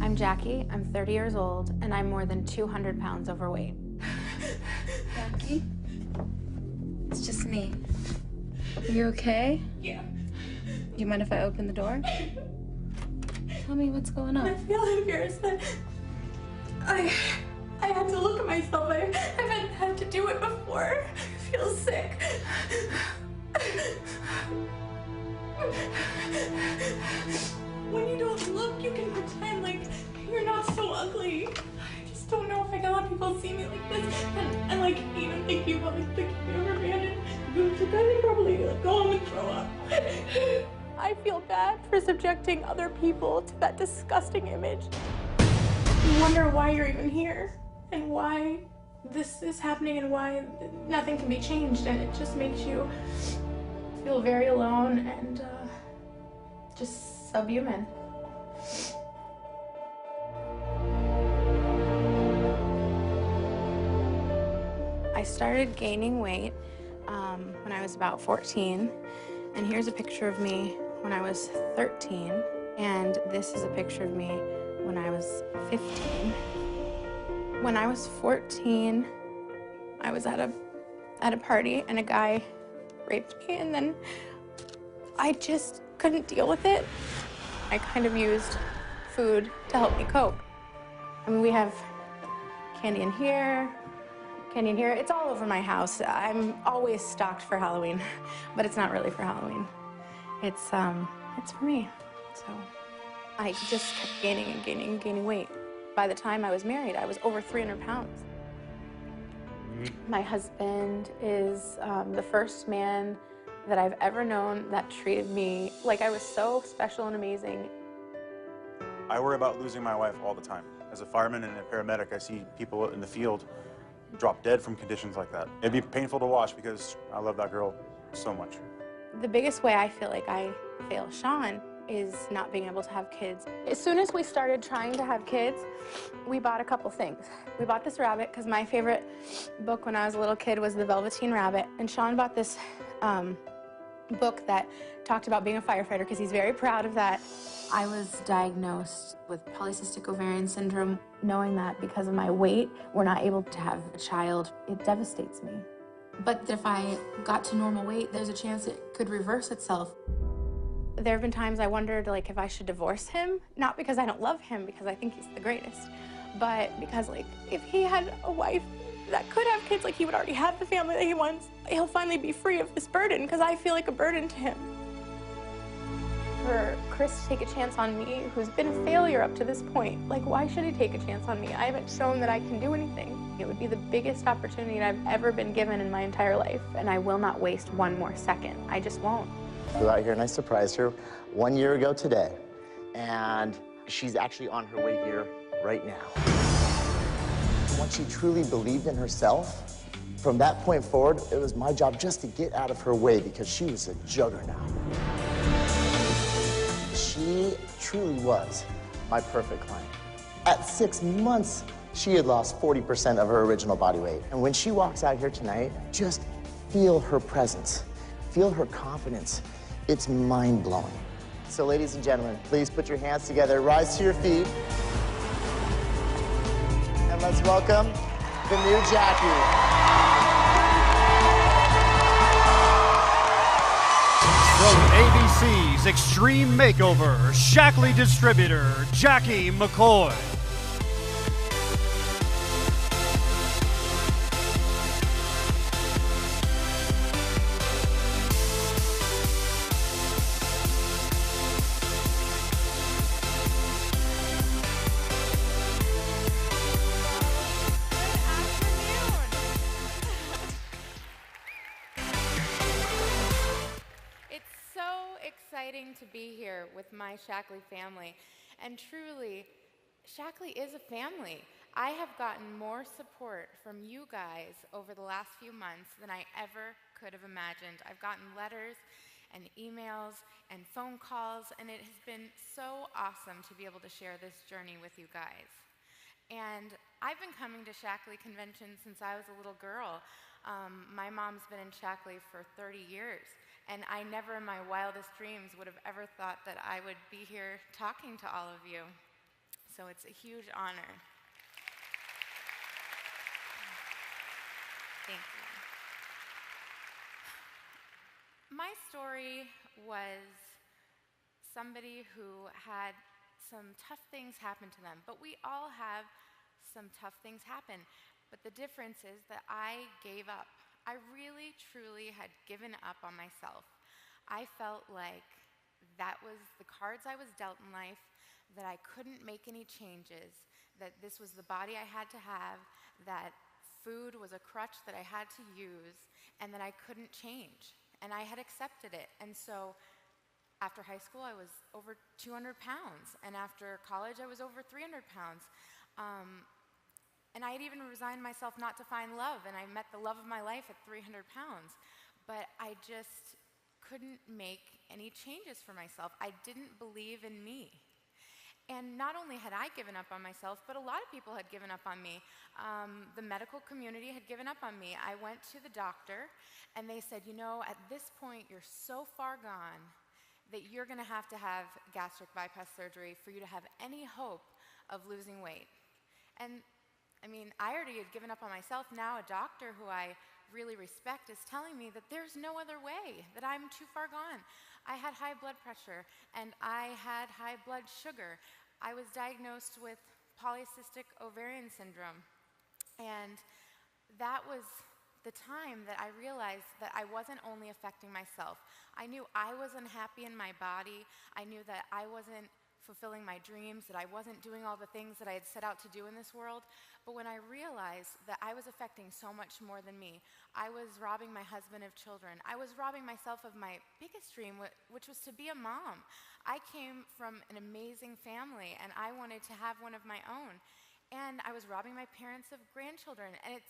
I'm Jacqui, I'm 30 years old, and I'm more than 200 pounds overweight. Jacqui? It's just me. Are you okay? Yeah. Do you mind if I open the door? Tell me what's going on. I feel embarrassed that I had to look at myself. I haven't had to do it before. I feel sick. When you don't look, you can pretend like you're not so ugly. I just don't know if I can let people see me like this and like even think people like the camera abandoned boobs. Like, I should probably like, go home and throw up. I feel bad for subjecting other people to that disgusting image. You wonder why you're even here and why this is happening and why nothing can be changed, and it just makes you feel very alone and just subhuman. I started gaining weight when I was about 14, and here's a picture of me when I was 13, and this is a picture of me when I was 15. When I was 14, I was at a party and a guy raped me, and then I just couldn't deal with it. I kind of used food to help me cope. I mean, we have candy in here, candy in here. It's all over my house. I'm always stocked for Halloween, but it's not really for Halloween. It's for me. So I just kept gaining and gaining and gaining weight. By the time I was married, I was over 300 pounds. My husband is the first man that I've ever known that treated me like I was so special and amazing. I worry about losing my wife all the time. As a fireman and a paramedic, I see people in the field drop dead from conditions like that. It'd be painful to watch because I love that girl so much. The biggest way I feel like I fail Sean is not being able to have kids. As soon as we started trying to have kids, we bought a couple things. We bought this rabbit because my favorite book when I was a little kid was The Velveteen Rabbit, and Sean bought this book that talked about being a firefighter because he's very proud of that. I was diagnosed with polycystic ovarian syndrome. Knowing that because of my weight, we're not able to have a child, it devastates me. But if I got to normal weight, there's a chance it could reverse itself. There have been times I wondered like if I should divorce him, not because I don't love him, because I think he's the greatest, but because like if he had a wife that could have kids, like he would already have the family that he wants, he'll finally be free of this burden because I feel like a burden to him. For Chris to take a chance on me, who's been a failure up to this point, like why should he take a chance on me? I haven't shown that I can do anything. It would be the biggest opportunity I've ever been given in my entire life, and I will not waste one more second. I just won't. Flew out here and I surprised her 1 year ago today, and she's actually on her way here right now. Once she truly believed in herself, from that point forward, it was my job just to get out of her way because she was a juggernaut. She truly was my perfect client. At 6 months, she had lost 40% of her original body weight. And when she walks out here tonight, just feel her presence, feel her confidence. It's mind-blowing. So ladies and gentlemen, please put your hands together, rise to your feet, and let's welcome the new Jacqui. From ABC's Extreme Makeover, Jacqui distributor, Jacqui McCoy. Exciting to be here with my Jacqui family, and truly, Jacqui is a family. I have gotten more support from you guys over the last few months than I ever could have imagined. I've gotten letters and emails and phone calls, and it has been so awesome to be able to share this journey with you guys. And I've been coming to Jacqui conventions since I was a little girl. My mom's been in Jacqui for 30 years, and I never in my wildest dreams would have ever thought that I would be here talking to all of you. So it's a huge honor. Thank you. My story was somebody who had some tough things happen to them, but we all have some tough things happen. But the difference is that I gave up. I really, truly had given up on myself. I felt like that was the cards I was dealt in life, that I couldn't make any changes, that this was the body I had to have, that food was a crutch that I had to use, and that I couldn't change. And I had accepted it. And so after high school, I was over 200 pounds. And after college, I was over 300 pounds. And I had even resigned myself not to find love. And I met the love of my life at 300 pounds. But I just couldn't make any changes for myself. I didn't believe in me. And not only had I given up on myself, but a lot of people had given up on me. The medical community had given up on me. I went to the doctor, and they said, you know, at this point, you're so far gone that you're going to have gastric bypass surgery for you to have any hope of losing weight. And I mean, I already had given up on myself. Now a doctor who I really respect is telling me that there's no other way, that I'm too far gone. I had high blood pressure, and I had high blood sugar. I was diagnosed with polycystic ovarian syndrome. And that was the time that I realized that I wasn't only affecting myself. I knew I was unhappy in my body. I knew that I wasn't fulfilling my dreams, that I wasn't doing all the things that I had set out to do in this world. But when I realized that I was affecting so much more than me, I was robbing my husband of children. I was robbing myself of my biggest dream, which was to be a mom. I came from an amazing family, and I wanted to have one of my own. And I was robbing my parents of grandchildren. And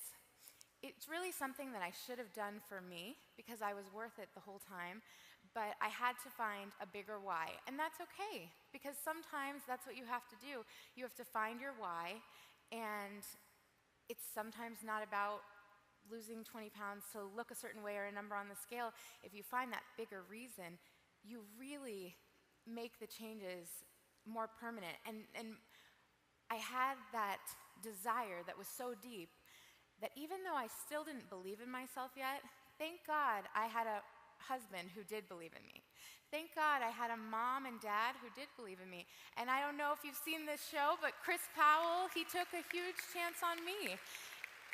it's really something that I should have done for me, because I was worth it the whole time, but I had to find a bigger why. And that's okay, because sometimes that's what you have to do. You have to find your why, and it's sometimes not about losing 20 pounds to look a certain way or a number on the scale. If you find that bigger reason, you really make the changes more permanent. And I had that desire that was so deep that even though I still didn't believe in myself yet, thank God I had a husband who did believe in me. Thank God I had a mom and dad who did believe in me. And I don't know if you've seen this show, but Chris Powell, he took a huge chance on me.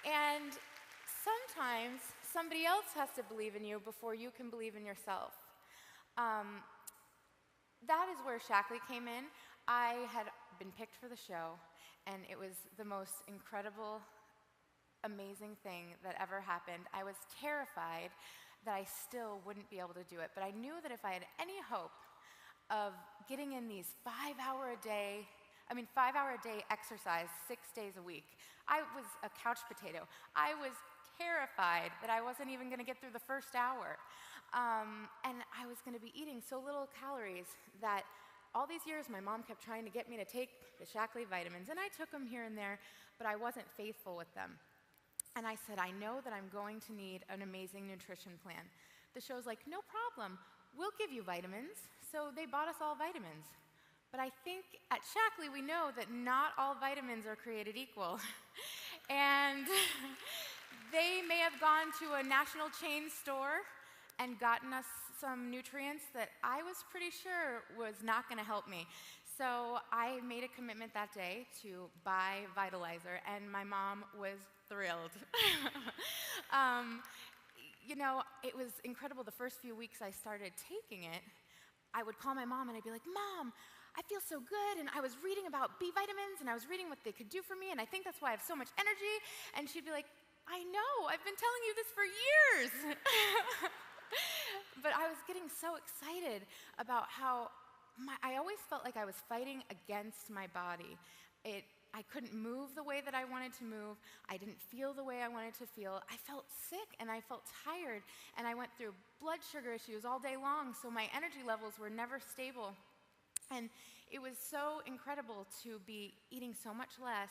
And sometimes somebody else has to believe in you before you can believe in yourself. That is where Jacqui came in. I had been picked for the show, and it was the most incredible, amazing thing that ever happened. I was terrified that I still wouldn't be able to do it, but I knew that if I had any hope of getting in these 5 hour a day exercise 6 days a week, I was a couch potato. I was terrified that I wasn't even going to get through the first hour. And I was going to be eating so little calories that all these years my mom kept trying to get me to take the Jacqui vitamins, and I took them here and there, but I wasn't faithful with them. And I said, I know that I'm going to need an amazing nutrition plan. The show's like, no problem, we'll give you vitamins. So they bought us all vitamins. But I think at Jacqui we know that not all vitamins are created equal. And they may have gone to a national chain store and gotten us some nutrients that I was pretty sure was not going to help me. So I made a commitment that day to buy Vitalizer, and my mom was thrilled. You know, it was incredible. The first few weeks I started taking it, I would call my mom and I'd be like, Mom, I feel so good, and I was reading about B vitamins, and I was reading what they could do for me, and I think that's why I have so much energy. And she'd be like, I know, I've been telling you this for years. But I was getting so excited about how I always felt like I was fighting against my body. I couldn't move the way that I wanted to move. I didn't feel the way I wanted to feel. I felt sick, and I felt tired, and I went through blood sugar issues all day long, so my energy levels were never stable. And it was so incredible to be eating so much less,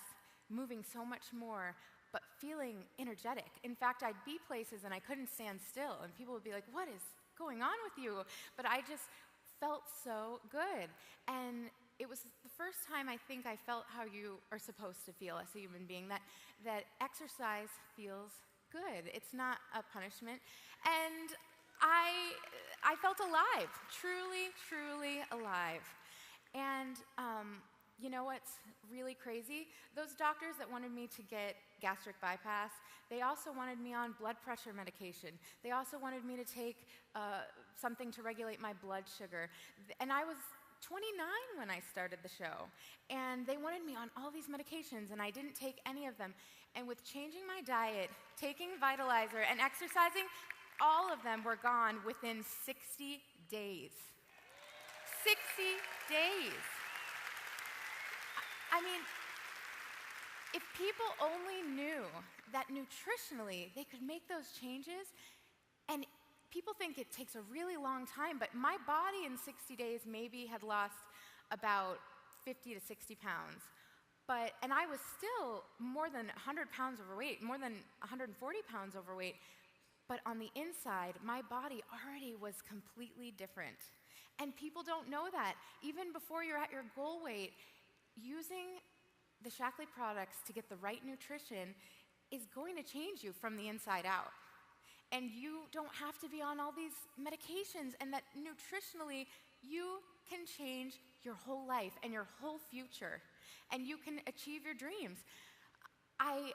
moving so much more, but feeling energetic. In fact, I'd be places and I couldn't stand still, and people would be like, what is going on with you? But I just felt so good. And it was the first time I think I felt how you are supposed to feel as a human being, that exercise feels good. It's not a punishment. And I felt alive, truly, truly alive. And you know what's really crazy? Those doctors that wanted me to get gastric bypass, they also wanted me on blood pressure medication. They also wanted me to take something to regulate my blood sugar. And I was 29 when I started the show. And they wanted me on all these medications, and I didn't take any of them. And with changing my diet, taking Vitalizer, and exercising, all of them were gone within 60 days. 60 days. I mean, if people only knew that nutritionally they could make those changes, and people think it takes a really long time, but my body in 60 days maybe had lost about 50 to 60 pounds. And I was still more than 100 pounds overweight, more than 140 pounds overweight. But on the inside, my body already was completely different. And people don't know that. Even before you're at your goal weight, using the Jacqui products to get the right nutrition is going to change you from the inside out. And you don't have to be on all these medications, and that nutritionally, you can change your whole life and your whole future, and you can achieve your dreams. I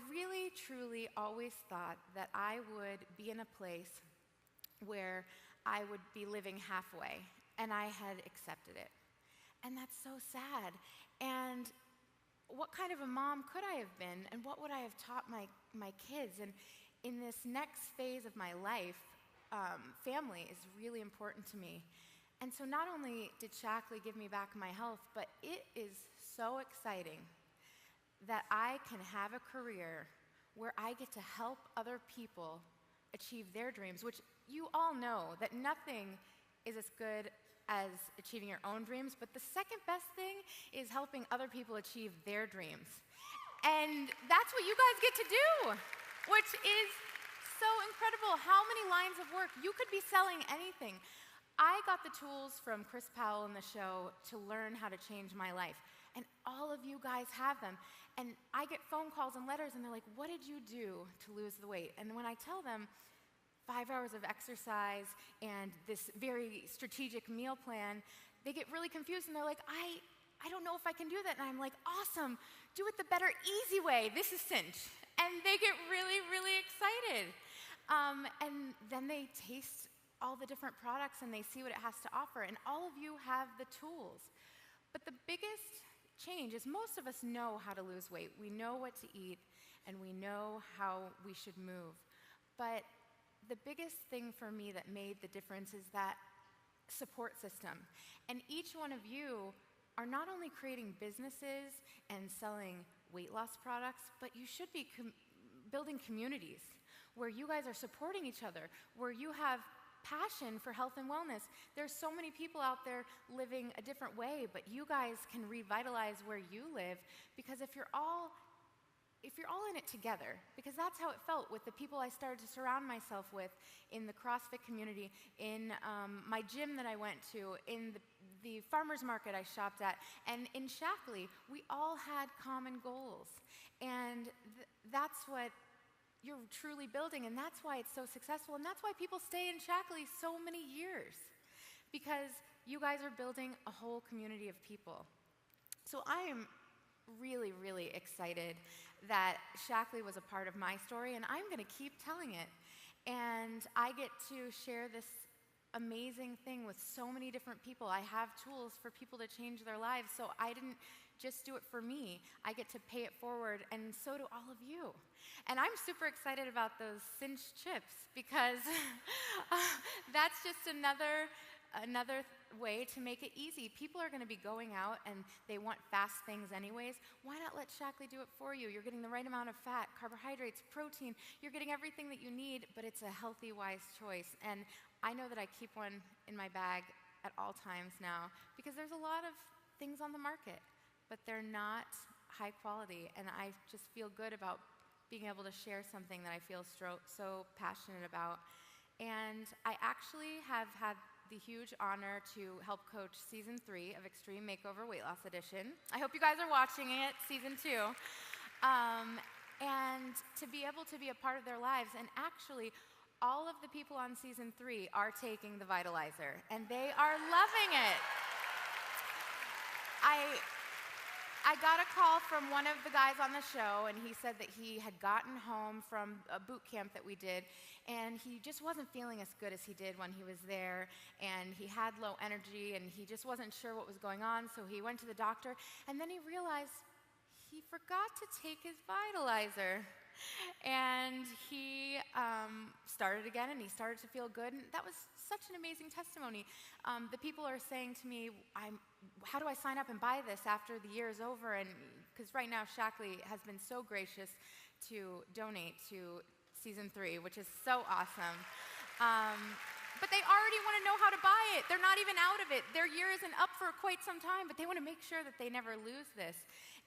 really, truly always thought that I would be in a place where I would be living halfway, and I had accepted it. And that's so sad. And what kind of a mom could I have been, and what would I have taught my kids? And in this next phase of my life, family is really important to me. And so not only did Jacqui give me back my health, but it is so exciting that I can have a career where I get to help other people achieve their dreams, which you all know that nothing is as good as achieving your own dreams, but the second best thing is helping other people achieve their dreams. And that's what you guys get to do, which is so incredible. How many lines of work? You could be selling anything. I got the tools from Chris Powell in the show to learn how to change my life. And all of you guys have them. And I get phone calls and letters, and they're like, what did you do to lose the weight? And when I tell them 5 hours of exercise and this very strategic meal plan, they get really confused, and they're like, I don't know if I can do that. And I'm like, awesome, do it the better, easy way. This is cinch. And they get really, really excited. And then they taste all the different products, and they see what it has to offer. And all of you have the tools. But the biggest change is most of us know how to lose weight. We know what to eat, and we know how we should move. But the biggest thing for me that made the difference is that support system. And each one of you are not only creating businesses and selling weight loss products, but you should be building communities where you guys are supporting each other, where you have passion for health and wellness. There's so many people out there living a different way, but you guys can revitalize where you live, because if you're all in it together, because that's how it felt with the people I started to surround myself with in the CrossFit community, in my gym that I went to, in the farmer's market I shopped at, and in Jacqui, we all had common goals. And that's what you're truly building, and that's why it's so successful, and that's why people stay in Jacqui so many years, because you guys are building a whole community of people. So I am really, really excited that Jacqui was a part of my story, and I'm going to keep telling it. And I get to share this amazing thing with so many different people. I have tools for people to change their lives, so I didn't just do it for me. I get to pay it forward, and so do all of you. And I'm super excited about those cinch chips, because that's just another way to make it easy. People are going to be going out and they want fast things anyways. Why not let Jacqui do it for you? You're getting the right amount of fat, carbohydrates, protein. You're getting everything that you need, but it's a healthy, wise choice. And I know that I keep one in my bag at all times now, because there's a lot of things on the market, but they're not high quality, and I just feel good about being able to share something that I feel so passionate about. And I actually have had the huge honor to help coach season 3 of Extreme Makeover Weight Loss Edition. I hope you guys are watching it, season 2. And to be able to be a part of their lives, and actually all of the people on season 3 are taking the Vitalizer, and they are loving it. I got a call from one of the guys on the show, and he said that he had gotten home from a boot camp that we did, and he just wasn't feeling as good as he did when he was there, and he had low energy, and he just wasn't sure what was going on, so he went to the doctor, and then he realized he forgot to take his Vitalizer. And he started again, and he started to feel good, and that was such an amazing testimony. The people are saying to me, how do I sign up and buy this after the year is over? And because right now Jacqui has been so gracious to donate to season 3, which is so awesome. But they already want to know how to buy it. They're not even out of it. Their year isn't up for quite some time, but they want to make sure that they never lose this.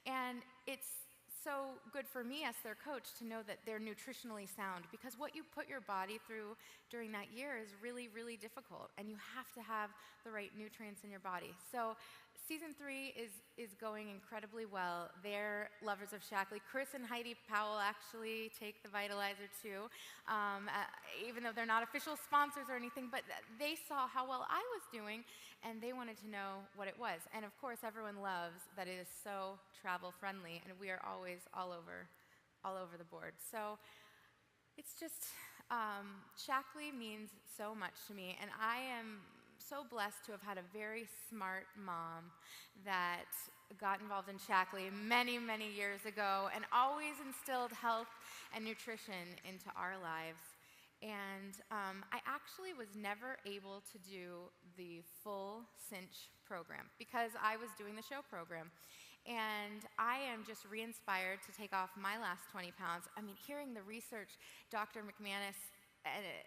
And it's so good for me as their coach to know that they're nutritionally sound, because what you put your body through during that year is really, really difficult, and you have to have the right nutrients in your body. So season 3 is going incredibly well. They're lovers of Jacqui. Chris and Heidi Powell actually take the Vitalizer too, even though they're not official sponsors or anything, but they saw how well I was doing, and they wanted to know what it was. And of course, everyone loves that it is so travel friendly, and we are always all over the board. So it's just, Jacqui means so much to me, and I am so blessed to have had a very smart mom that got involved in Jacqui many, many years ago and always instilled health and nutrition into our lives. And I actually was never able to do the full cinch program because I was doing the show program. And I am just re-inspired to take off my last 20 pounds. I mean, hearing the research Dr. McManus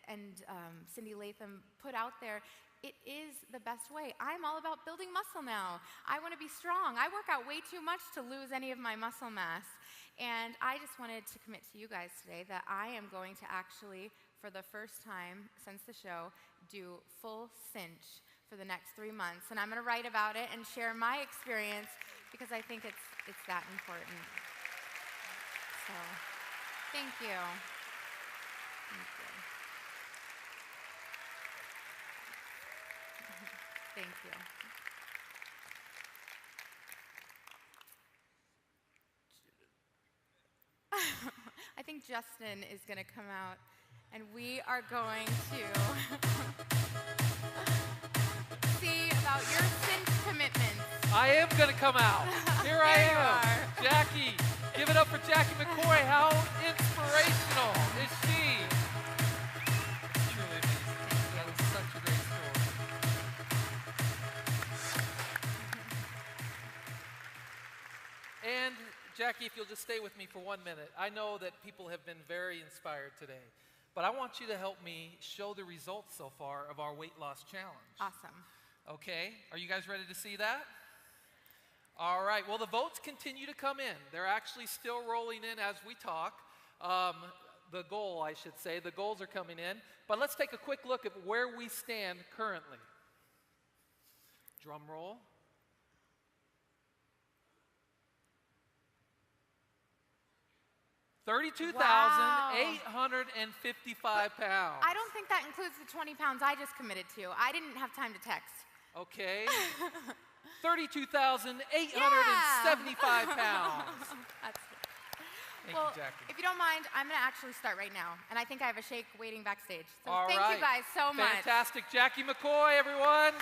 and Cindy Latham put out there, it is the best way. I'm all about building muscle now. I want to be strong. I work out way too much to lose any of my muscle mass. And I just wanted to commit to you guys today that I am going to actually, for the first time since the show, do full cinch for the next 3 months. And I'm going to write about it and share my experience because I think it's that important. So, thank you. Thank you. Thank you. I think Justin is going to come out, and we are going to see about your cinch commitments. I am going to come out. Here I am. Jacqui. Give it up for Jacqui McCoy. How inspirational is she? Truly amazing. That is such a great story. And Jacqui, if you'll just stay with me for 1 minute. I know that people have been very inspired today, but I want you to help me show the results so far of our weight loss challenge. Awesome. Okay, are you guys ready to see that? All right, well, the votes continue to come in. They're actually still rolling in as we talk. The goal, I should say, the goals are coming in. But let's take a quick look at where we stand currently. Drum roll. Wow. 32,855 pounds. I don't think that includes the 20 pounds I just committed to. I didn't have time to text. Okay. 32,875 pounds. That's Thank well, you, Jacqui. if you don't mind, I'm going to actually start right now. And I think I have a shake waiting backstage. So All thank right. you guys so much. Fantastic. Jacqui McCoy, everyone.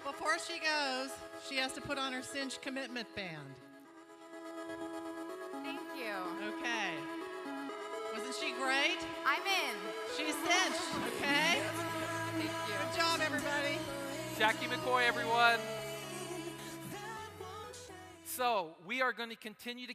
Before she goes, she has to put on her cinch commitment band. Thank you. Okay. Wasn't she great? I'm in. She's cinched, okay? Thank you. Good job, everybody. Jacqui McCoy, everyone. So we are going to continue to